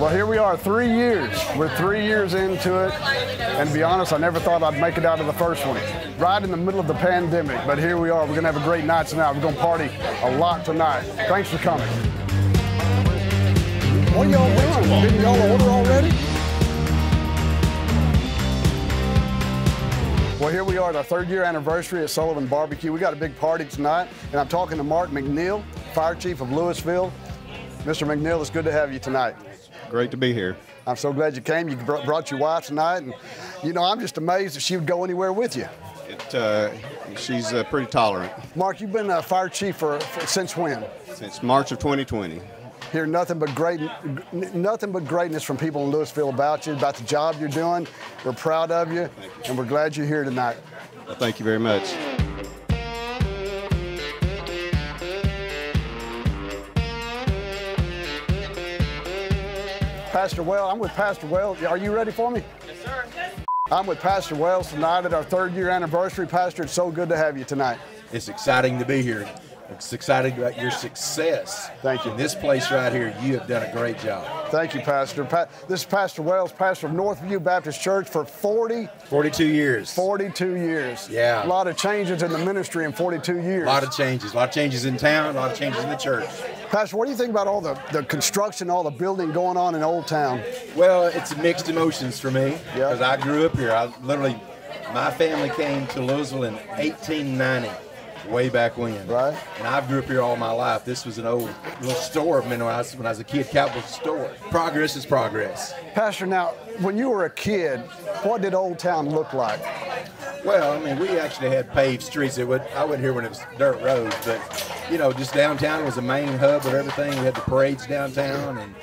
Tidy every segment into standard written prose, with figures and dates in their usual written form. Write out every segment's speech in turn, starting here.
Well, here we are, 3 years. We're 3 years into it, and to be honest, I never thought I'd make it out of the first one. Right in the middle of the pandemic, but here we are. We're gonna have a great night tonight. We're gonna party a lot tonight. Thanks for coming. What are y'all doing? Didn't y'all order already? Well, here we are at our 3rd year anniversary at Sullivan BBQ. We got a big party tonight, and I'm talking to Mark McNeil, Fire Chief of Lewisville. Mr. McNeil, it's good to have you tonight. Great to be here. I'm so glad you came. You brought your wife tonight, and you know, I'm just amazed that she would go anywhere with you. She's pretty tolerant. Mark, you've been a fire chief since when? Since March of 2020. Hear nothing but greatness from people in Lewisville about you, about the job you're doing. We're proud of you, and we're glad you're here tonight. Well, thank you very much. Pastor Wells, I'm with Pastor Wells. Are you ready for me? Yes, sir. I'm with Pastor Wells tonight at our 3rd year anniversary. Pastor, it's so good to have you tonight. It's exciting to be here. It's exciting about your success. Thank you. In this place right here, you have done a great job. Thank you, Pastor. This is Pastor Wells, pastor of Northview Baptist Church for 42 years. 42 years. Yeah. A lot of changes in the ministry in 42 years. A lot of changes in town, a lot of changes in the church. Pastor, what do you think about all the construction, all the building going on in Old Town? Well, it's mixed emotions for me because Yeah. I grew up here. My family came to Lewisville in 1890. Way back when. Right. And I grew up here all my life. This was an old little store when I was a kid, Cowboy store. Progress is progress. Pastor, now, when you were a kid, what did Old Town look like? Well, I mean, we actually had paved streets. I wasn't here when it was dirt roads, but, you know, just downtown was the main hub of everything. We had the parades downtown, and,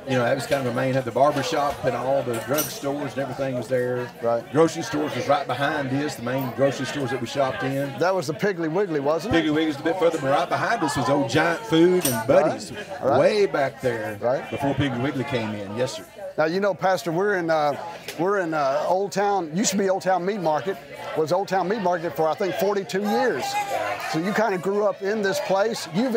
you know, that was kind of a main hub. The barber shop and all the drug stores and everything was there. Right. Grocery stores was right behind this, the main grocery stores that we shopped in. That was the Piggly Wiggly, wasn't it? Piggly Wiggly's a bit further, but right behind us was Old Giant Food and Buddies, Right. way back there, Right. before Piggly Wiggly came in. Yes, sir. Now, you know, Pastor, we're in Old Town. Used to be Old Town Meat Market. Was Old Town Meat Market for I think 42 years. So you kind of grew up in this place. You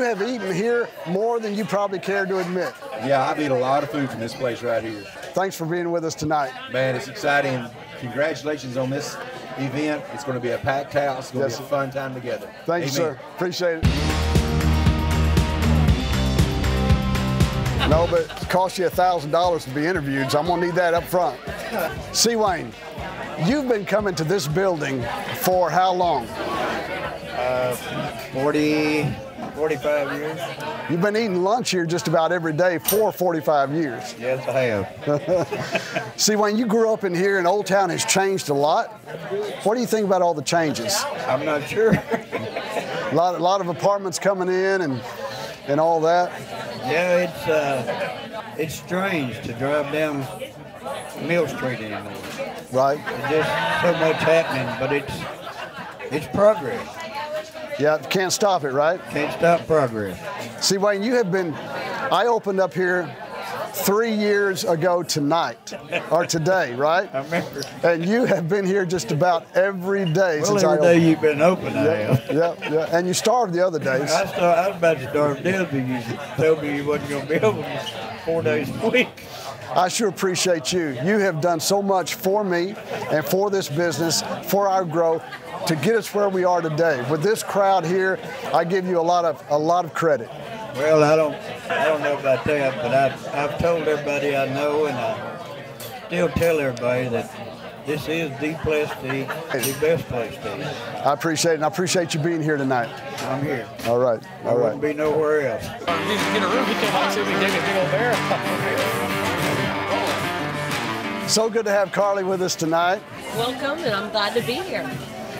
have eaten here more than you probably care to admit. Yeah, I've eaten a lot of food from this place right here. Thanks for being with us tonight. Man, it's exciting. Congratulations on this event. It's going to be a packed house. It's going to be a fun time together. Thank you, Amen. sir. Appreciate it. No, but it costs you $1,000 to be interviewed, so I'm gonna need that up front. C. Wayne, you've been coming to this building for how long? 45 years. You've been eating lunch here just about every day for 45 years. Yes, I have. See, Wayne, you grew up in here and Old Town has changed a lot. What do you think about all the changes? I'm not sure. A lot of apartments coming in and all that. Yeah, it's strange to drive down Mill Street anymore. Right. There's just so much happening, but it's progress. Yeah, can't stop it, right? Can't stop progress. See, Wayne, I opened up here 3 years ago tonight, or today, right? I remember. And you have been here just about every day since I every opened. day you've been open, I have. Yeah. And you starved the other days. I was about to starve to death if you told me you wasn't going to be open 4 days a week. I sure appreciate you. You have done so much for me and for this business, for our growth, to get us where we are today. With this crowd here, I give you a lot of credit. Well, I don't know about that, but I've told everybody I know, and I still tell everybody that this is the place to eat, the best place to eat. I appreciate it, and I appreciate you being here tonight. I'm here. All right. I wouldn't be nowhere else. If you get a room, you came out and see if we can dig a big old barrel. So good to have Carly with us tonight. Welcome, and I'm glad to be here.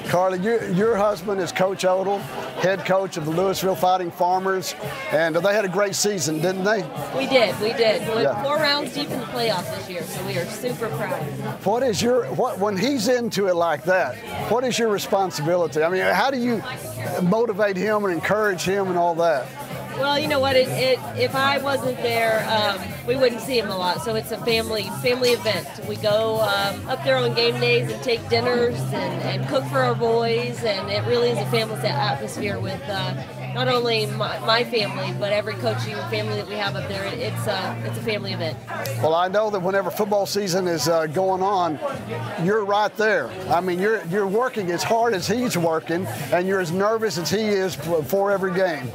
Carly, your husband is Coach Odell, head coach of the Lewisville Fighting Farmers, and they had a great season, didn't they? We did. We went Yeah. 4 rounds deep in the playoffs this year, so we are super proud. When he's into it like that, what is your responsibility? I mean, how do you motivate him and encourage him and all that? Well, you know what? If I wasn't there, we wouldn't see him a lot. So it's a family event. We go up there on game days and take dinners and cook for our boys, and it really is a family atmosphere with not only my family, but every coaching family that we have up there. It's a family event. Well, I know that whenever football season is going on, you're right there. I mean, you're working as hard as he's working, and you're as nervous as he is for every game.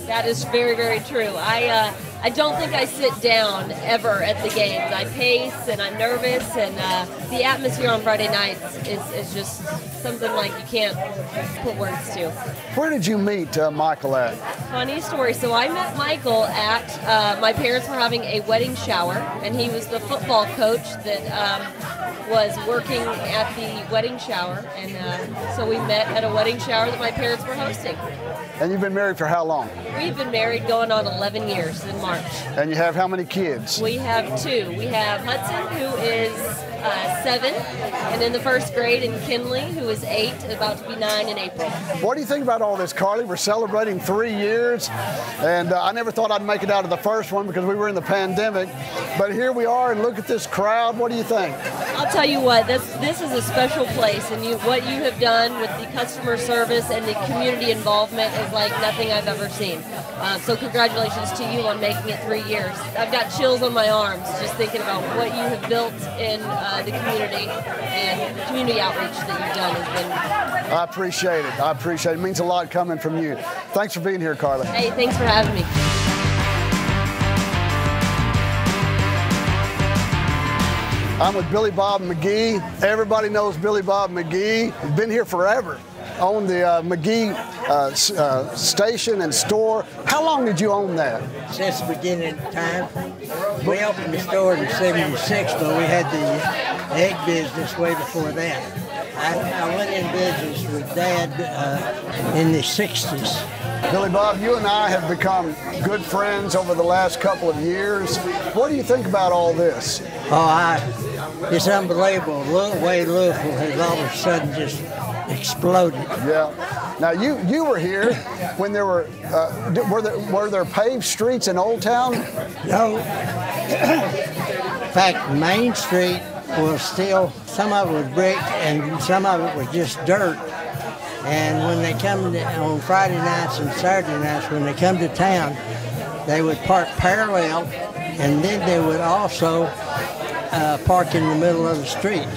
That is very, very true. I don't think I sit down ever at the games. I pace and I'm nervous, and the atmosphere on Friday nights is just something like you can't put words to. Where did you meet Michael at? Funny story. So I met Michael at, my parents were having a wedding shower, and he was the football coach that was working at the wedding shower, and so we met at a wedding shower that my parents were hosting. And you've been married for how long? We've been married going on 11 years in March. And you have how many kids? We have 2. We have Hudson, who is 7 and in the first grade, and Kinley, who is 8, about to be 9 in April. What do you think about all this, Carly? We're celebrating 3 years, and I never thought I'd make it out of the first one because we were in the pandemic. But here we are, and look at this crowd. What do you think? I'll tell you what, this is a special place, and what you have done with the customer service and the community involvement is like nothing I've ever seen. So congratulations to you on making it 3 years. I've got chills on my arms just thinking about what you have built in the community, and the community outreach that you've done has been. I appreciate it. I appreciate it. It means a lot coming from you. Thanks for being here, Carly. Hey, thanks for having me. I'm with Billy Bob McGee. Everybody knows Billy Bob McGee. Been here forever. Owned the McGee station and store. How long did you own that? Since the beginning of time. We opened the store in '76, but we had the egg business way before that. I went in business with Dad in the '60s. Billy Bob, you and I have become good friends over the last couple of years. What do you think about all this? Oh, it's unbelievable. The way Lewisville has all of a sudden just exploded. Yeah. Now you were here when there were there paved streets in Old Town? No. In fact, Main Street was still, some of it was brick and some of it was just dirt. And when they come on Friday nights and Saturday nights, when they come to town, they would park parallel, and then they would also park in the middle of the street.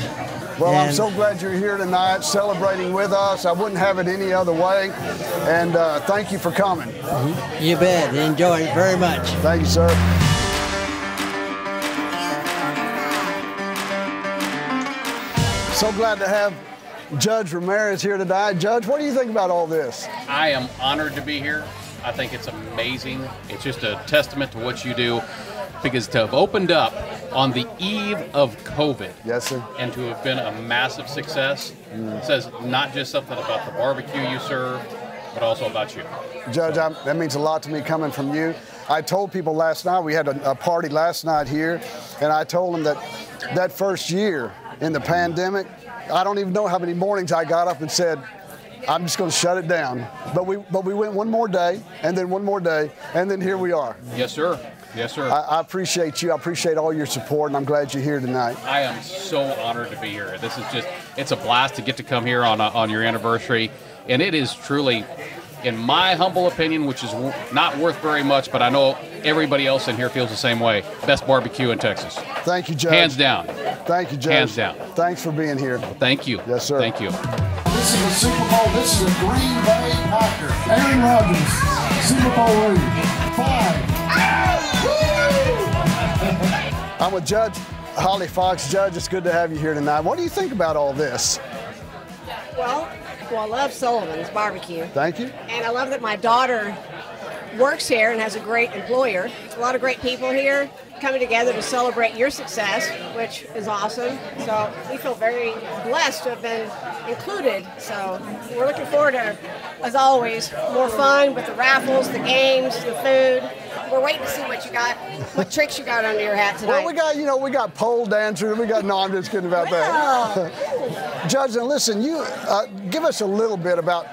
Well, I'm so glad you're here tonight celebrating with us. I wouldn't have it any other way. And thank you for coming. You bet. Enjoy it very much. Thank you, sir. So glad to have Judge Ramirez here tonight. Judge, what do you think about all this? I am honored to be here. I think it's amazing. It's just a testament to what you do, because to have opened up on the eve of COVID, yes, sir, and to have been a massive success says not just something about the barbecue you serve, but also about you. Judge, that means a lot to me coming from you. I told people last night, we had a party last night here, and I told them that first year in the pandemic, I don't even know how many mornings I got up and said, I'm just going to shut it down. But we went one more day, and then one more day, and then here we are. Yes, sir. Yes, sir. I appreciate you. I appreciate all your support, and I'm glad you're here tonight. I am so honored to be here. This is it's a blast to get to come here on your anniversary. And it is truly, in my humble opinion, which is not worth very much, but I know everybody else in here feels the same way, best barbecue in Texas. Thank you, Judge. Hands down. Thank you, Judge. Hands down. Thanks for being here. Well, thank you. Yes, sir. Thank you. This is the Super Bowl. This is the Green Bay Packers. Aaron Rodgers, Super Bowl ring. 5. I'm with Judge Holly Fox. Judge, it's good to have you here tonight. What do you think about all this? Well, I love Sullivan's barbecue. Thank you. And I love that my daughter works here and has a great employer. A lot of great people here coming together to celebrate your success, which is awesome. So we feel very blessed to have been included. So we're looking forward to, as always, more fun with the raffles, the games, the food. We're waiting to see what you got, what tricks you got under your hat tonight. Well, we got pole dancers. No, I'm just kidding about that. Judge, and listen, you give us a little bit about,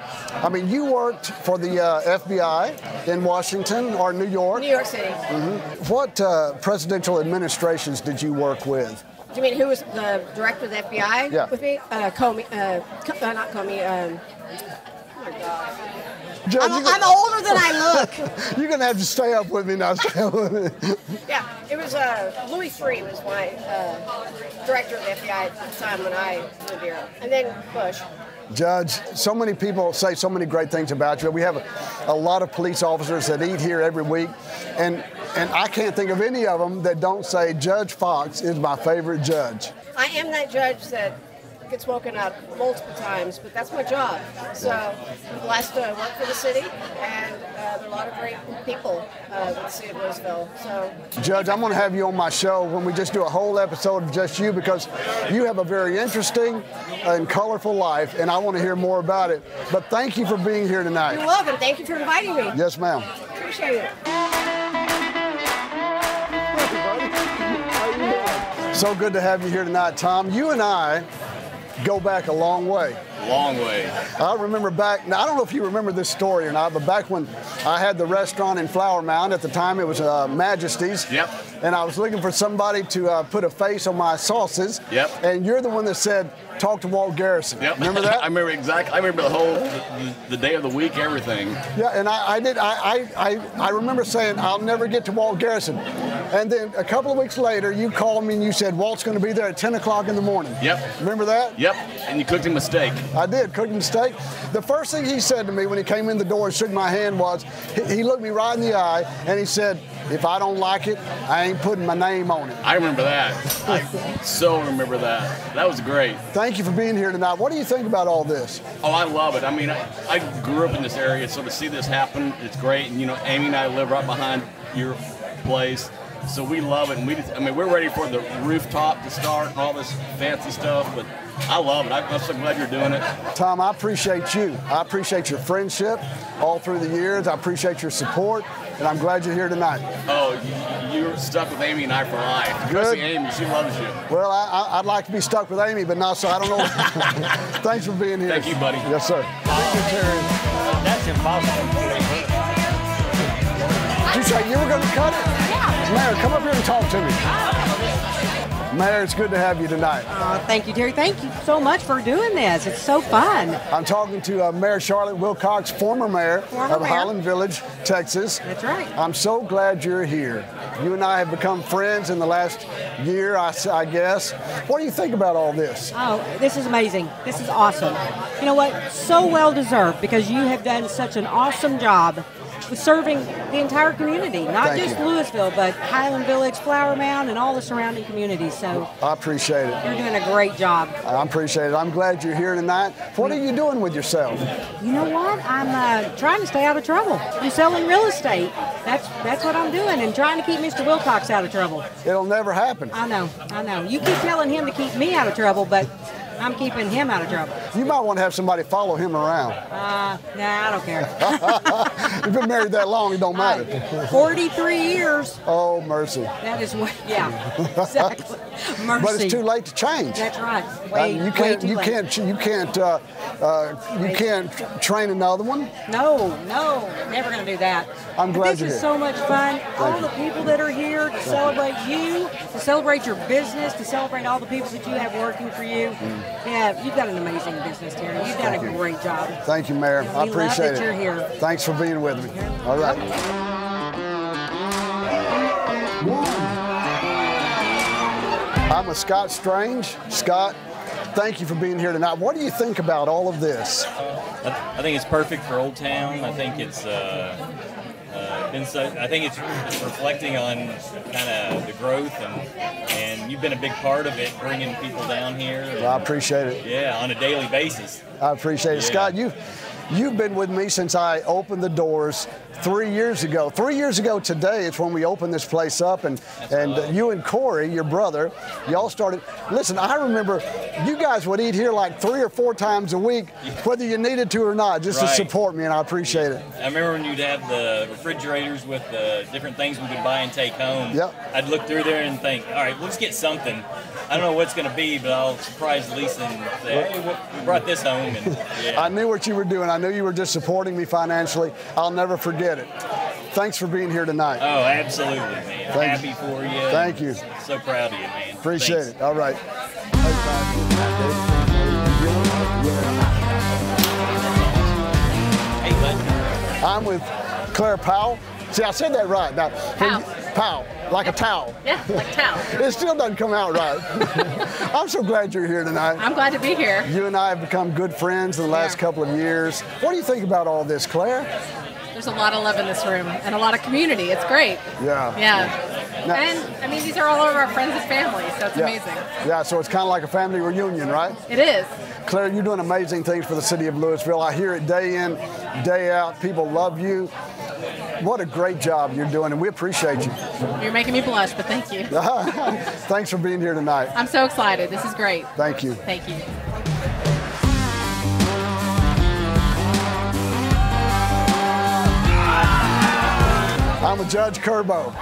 you worked for the FBI in Washington or New York? New York City. Mm-hmm. What presidential administrations did you work with? Do you mean who was the director of the FBI with me? Comey, not Comey. Oh my God. Judge, I'm older than I look. You're going to have to stay up with me now. Yeah, it was Louis Freeh was my director of the FBI at the time when I lived here, and then Bush. Judge, so many people say so many great things about you. We have a lot of police officers that eat here every week, and I can't think of any of them that don't say Judge Fox is my favorite judge. I am that judge that gets woken up multiple times, but that's my job. So I'm blessed to work for the city, and there are a lot of great people with the city of Lewisville. So, Judge, I'm going to have you on my show when we just do a whole episode of just you, because you have a very interesting and colorful life, and I want to hear more about it. But thank you for being here tonight. You're welcome. Thank you for inviting me. Yes, ma'am. Appreciate it. So good to have you here tonight, Tom. You and I go back a long way. Long way. I remember back, now I don't know if you remember this story or not, but back when I had the restaurant in Flower Mound, at the time it was Majesty's. Yep. And I was looking for somebody to put a face on my sauces. Yep. And you're the one that said, talk to Walt Garrison. Yep. Remember that? I remember exactly. I remember the whole, the day of the week, everything. Yeah, and I did. I remember saying, I'll never get to Walt Garrison. And then a couple of weeks later, you called me and you said, Walt's going to be there at 10 o'clock in the morning. Yep. Remember that? Yep. And you cooked him a steak. I did, cooked him a steak. The first thing he said to me when he came in the door and shook my hand was, he looked me right in the eye and he said, if I don't like it, I ain't putting my name on it. I remember that. I so remember that. That was great. Thank you for being here tonight. What do you think about all this? Oh, I love it. I mean, I grew up in this area, so to see this happen, it's great. And, you know, Amy and I live right behind your place, so we love it. And we're ready for the rooftop to start and all this fancy stuff, but I love it. I'm so glad you're doing it. Tom, I appreciate you. I appreciate your friendship all through the years. I appreciate your support, and I'm glad you're here tonight. Oh, you're stuck with Amy and I for life. Good. Especially Amy, she loves you. Well, I'd like to be stuck with Amy, but not so. I don't know. Thanks for being here. Thank you, buddy. Yes, sir. Thank you, Terry. That's impossible. Did you say you were going to cut it? Yeah. Mayor, come up here and talk to me. Mayor, it's good to have you tonight. Thank you, Terry. Thank you so much for doing this. It's so fun. I'm talking to Mayor Charlotte Wilcox, former mayor of Highland Village, Texas. That's right. I'm so glad you're here. You and I have become friends in the last year, I guess. What do you think about all this? Oh, this is amazing. This is awesome. You know what? So well deserved, because you have done such an awesome job with serving the entire community, not just Lewisville, but Highland Village, Flower Mound, and all the surrounding communities. So I appreciate it. You're doing a great job. I appreciate it. I'm glad you're here tonight. What are you doing with yourself? You know what? I'm trying to stay out of trouble. I'm selling real estate. That's what I'm doing, and trying to keep Mr. Wilcox out of trouble. It'll never happen. I know. You keep telling him to keep me out of trouble, but I'm keeping him out of trouble. You might want to have somebody follow him around. Nah, I don't care. You've been married that long, it don't matter. 43 years. Oh, mercy. That is what, yeah, exactly. Mercy. But it's too late to change. That's right. You can't train another one. No, never going to do that. I'm glad this you're is here. So much fun. All the people that are here to celebrate you, to celebrate your business, to celebrate all the people that you have working for you. Yeah, you've got an amazing business, Terry. You've done a great job. Thank you, Mayor. I appreciate that you're here. Thanks for being with me. All right. I'm with Scott Strange. Scott, thank you for being here tonight. What do you think about all of this? I think it's perfect for Old Town. I think it's I think it's reflecting on kind of the growth, and you've been a big part of it, bringing people down here. Well, I appreciate it. Yeah, on a daily basis. I appreciate it. Yeah. Scott, you've been with me since I opened the doors 3 years ago. 3 years ago today, it's when we opened this place up, and you and Corey, your brother, y'all started. Listen, I remember you guys would eat here like 3 or 4 times a week, whether you needed to or not, just to support me, and I appreciate it. I remember when you'd have the refrigerators with the different things we could buy and take home. Yep. I'd look through there and think, all right, let's get something. I don't know what it's going to be, but I'll surprise Lisa and say, hey, we brought this home. And, yeah. I knew what you were doing. I knew you were just supporting me financially. I'll never forget it. Thanks for being here tonight. Oh, absolutely, man. Happy for you. Thank you. So proud of you, man. Appreciate Thanks. it. All right. Hey, bud. I'm with Claire Powell. See, I said that right. Now, Powell, like a towel. Yeah, like towel. It still doesn't come out right. I'm so glad you're here tonight. I'm glad to be here. You and I have become good friends in the last couple of years. What do you think about all this, Claire? There's a lot of love in this room and a lot of community. It's great. Yeah. Yeah. And, I mean, these are all of our friends and family, so it's amazing. Yeah, so it's kind of like a family reunion, right? It is. Claire, you're doing amazing things for the city of Louisville. I hear it day in, day out. People love you. What a great job you're doing, and we appreciate you. You're making me blush, but thank you. Thanks for being here tonight. I'm so excited. This is great. Thank you. Thank you. I'm with Judge Curbo.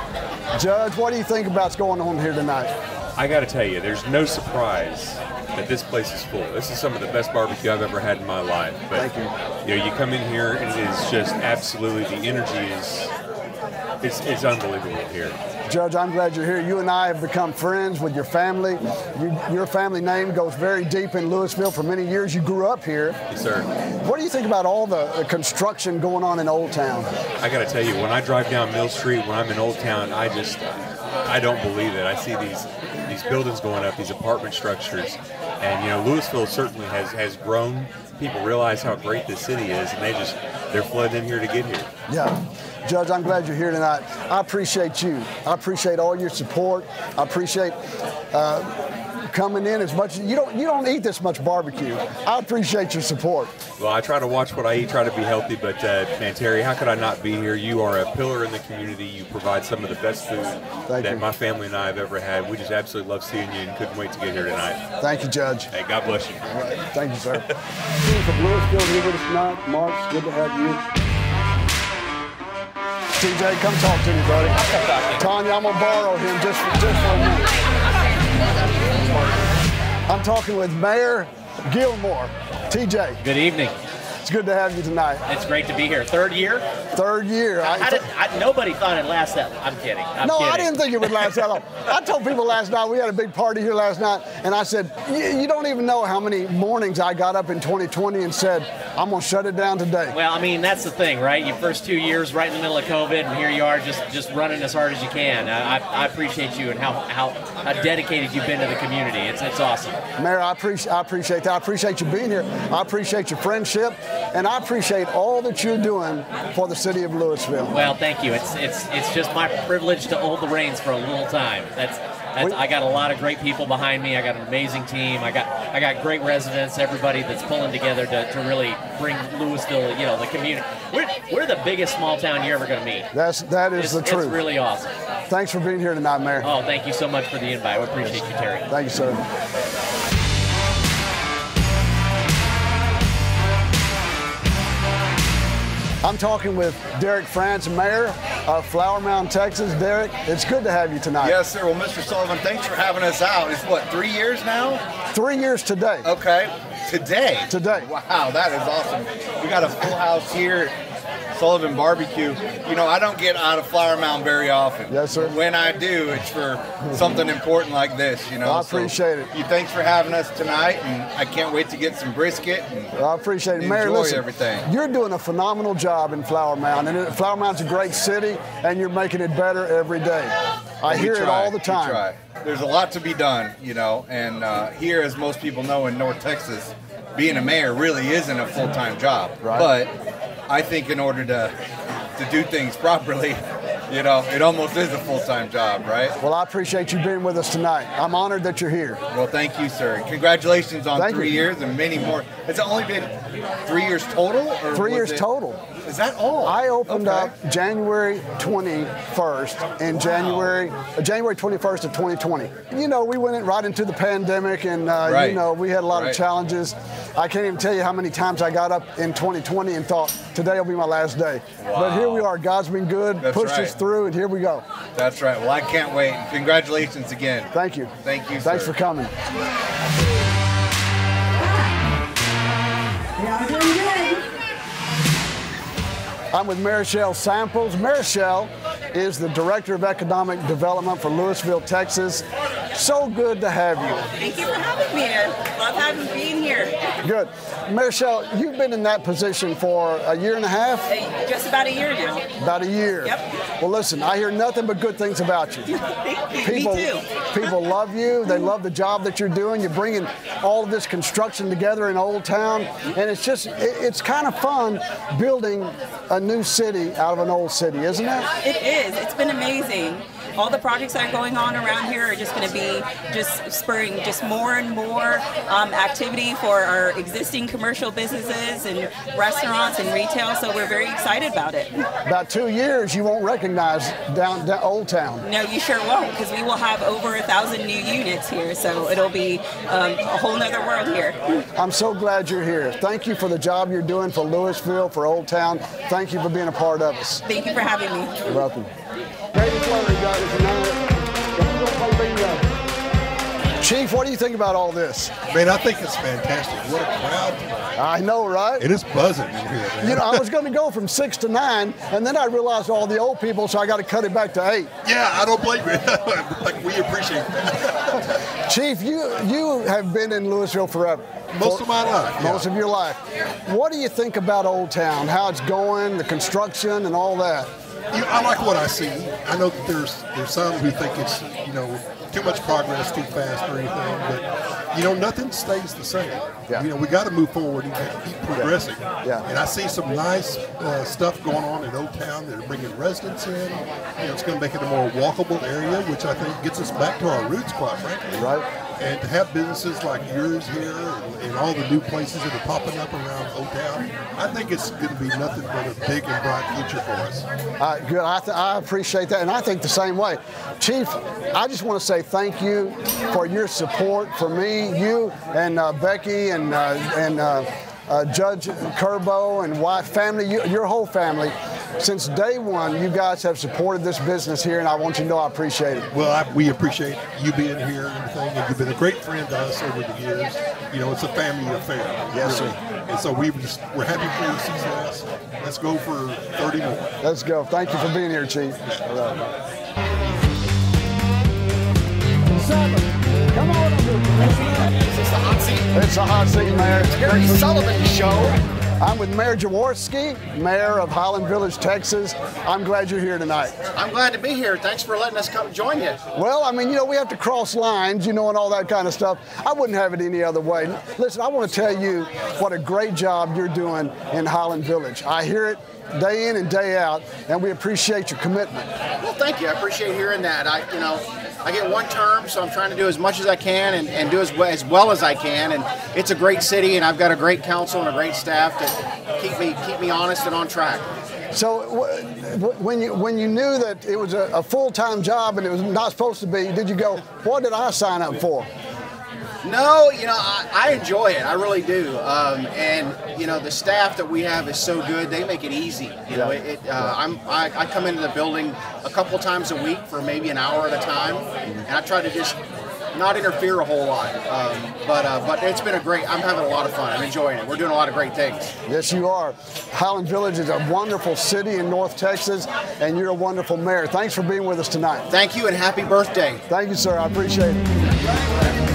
Judge, what do you think about what's going on here tonight? I got to tell you, there's no surprise that this place is full. This is some of the best barbecue I've ever had in my life. But, thank you. You know, you come in here and it is just absolutely, the energy is it's unbelievable here. Judge, I'm glad you're here. You and I have become friends with your family. Your family name goes very deep in Louisville. For many years, you grew up here. Yes, sir. What do you think about all the construction going on in Old Town? I got to tell you, when I drive down Mill Street, when I'm in Old Town, I don't believe it. I see these buildings going up, these apartment structures. And, you know, Louisville certainly has grown. People realize how great this city is, and they're flooding in here to get here. Yeah. Judge, I'm glad you're here tonight. I appreciate you. I appreciate all your support. I appreciate coming in as much. You don't eat this much barbecue. I appreciate your support. Well, I try to watch what I eat, try to be healthy, but man, Terry, how could I not be here? You are a pillar in the community. You provide some of the best food that my family and I have ever had. We just absolutely love seeing you and couldn't wait to get here tonight. Thank you, Judge. Hey, God bless you. All right. Thank you, sir. From Louisville here with us tonight. Mark, good to have you. TJ, come talk to me, buddy. Tanya, I'm going to borrow him just for a minute. I'm talking with Mayor Gilmore. TJ. Good evening. It's good to have you tonight. It's great to be here. Third year? Third year. Nobody thought it'd last that long. I'm kidding. I didn't think it would last that long. I told people last night, we had a big party here last night, and I said, you don't even know how many mornings I got up in 2020 and said, I'm going to shut it down today. Well, I mean, that's the thing, right? Your first 2 years right in the middle of COVID, and here you are just running as hard as you can. I appreciate you and how dedicated you've been to the community. It's awesome. Mayor, I appreciate that. I appreciate you being here. I appreciate your friendship. And I appreciate all that you're doing for the city of Louisville. Well, thank you. It's just my privilege to hold the reins for a little time. I got a lot of great people behind me. I got an amazing team. I got great residents. Everybody that's pulling together to really bring Louisville, you know, the community. We're the biggest small town you're ever going to meet. That is the truth. It's really awesome. Thanks for being here tonight, Mayor. Oh, thank you so much for the invite. We appreciate you, Terry. Thank you, sir. I'm talking with Derek France, Mayor of Flower Mound, Texas. Derek, it's good to have you tonight. Yes, sir. Well, Mr. Sullivan, thanks for having us out. It's what, 3 years now? 3 years today. Okay. Today? Today. Wow, that is awesome. We got a full house here. Sullivan Barbecue. You know, I don't get out of Flower Mound very often. Yes, sir. When I do, it's for something important like this, you know. I appreciate it. Thanks for having us tonight, and I can't wait to get some brisket. And I appreciate it. Mayor, listen, everything. You're doing a phenomenal job in Flower Mound, and Flower Mound's a great city, and you're making it better every day. I hear it all the time. We try. There's a lot to be done, you know, and here, as most people know, in North Texas, being a mayor really isn't a full-time job. Right. But I think in order to do things properly, you know, it almost is a full-time job, right? Well, I appreciate you being with us tonight. I'm honored that you're here. Well, thank you, sir. Congratulations on 3 years and many more. Has it only been 3 years total? Or 3 years total. Is that all? I opened up January 21st in January 21st of 2020. You know, we went right into the pandemic, and you know, we had a lot of challenges. I can't even tell you how many times I got up in 2020 and thought, today will be my last day. Wow. But here we are. God's been good, pushed us through, and here we go. That's right. Well, I can't wait. Congratulations again. Thank you. Thank you, Thanks sir. for coming. I'm with Marichelle Samples. Marichelle is the Director of Economic Development for Lewisville, Texas. So good to have you. Thank you for having me. I love being here. Good. Michelle, you've been in that position for a year and a half? Just about a year now. About a year. Yep. Well, listen, I hear nothing but good things about you. Thank you. Me too. People love you. They love the job that you're doing. You're bringing all of this construction together in Old Town, and it's kind of fun building a new city out of an old city, isn't it? It is. It's been amazing. All the projects that are going on around here are just going to be just spurring just more and more activity for our existing commercial businesses and restaurants and retail, so we're very excited about it. About 2 years, you won't recognize down Old Town. No, you sure won't, because we will have over 1,000 new units here, so it'll be a whole nother world here. I'm so glad you're here. Thank you for the job you're doing for Lewisville, for Old Town. Thank you for being a part of us. Thank you for having me. You're welcome. Chief, what do you think about all this? Man, I think it's fantastic. What a crowd tonight. I know, right? It is buzzing in here, man. You know, I was going to go from 6 to 9, and then I realized all the old people, so I got to cut it back to 8. Yeah, I don't blame you. Like, we appreciate that. Chief, you have been in Lewisville forever. Most of my life. Most of your life. What do you think about Old Town? How it's going, the construction, and all that? I like what I see. I know that there's some who think it's, too much progress too fast or anything, but, nothing stays the same. Yeah. We got to move forward and keep progressing. Yeah. And I see some nice stuff going on in Old Town that are bringing residents in. It's going to make it a more walkable area, which I think gets us back to our roots, quite frankly. Right. And to have businesses like yours here and all the new places that are popping up around Old Town, I think it's going to be nothing but a big and bright future for us. Good. I appreciate that, and I think the same way. Chief, I just want to say thank you for your support for me, you and Becky and Judge Curbo and wife, family, your whole family. Since day one, you guys have supported this business here, and I want you to know I appreciate it. Well, we appreciate you being here and everything, and you've been a great friend to us over the years. It's a family affair. Yes, really. sir. And so we're happy for you season us. Let's go for 30 more. Let's go. Thank you for being here, Chief. All right. 7. Come on. Is this the hot seat? It's a hot seat, Mayor. It's Terry Sullivan Show. I'm with Mayor Jaworski, Mayor of Highland Village, Texas. I'm glad you're here tonight. I'm glad to be here. Thanks for letting us come join you. Well, I mean, we have to cross lines, and all that kind of stuff. I wouldn't have it any other way. Listen, I want to tell you what a great job you're doing in Highland Village. I hear it day in and day out, and we appreciate your commitment. Well, thank you. I appreciate hearing that. I get one term, so I'm trying to do as much as I can and do as well as I can. And it's a great city, and I've got a great council and a great staff to keep me honest and on track. So when you knew that it was a full-time job and it was not supposed to be, did you go, what did I sign up for? No, I enjoy it. I really do. And the staff that we have is so good. They make it easy. I come into the building a couple times a week for maybe an hour at a time, and I try to just not interfere a whole lot. But it's been I'm having a lot of fun. I'm enjoying it. We're doing a lot of great things. Yes, you are. Highland Village is a wonderful city in North Texas, and you're a wonderful mayor. Thanks for being with us tonight. Thank you, and happy birthday. Thank you, sir. I appreciate it.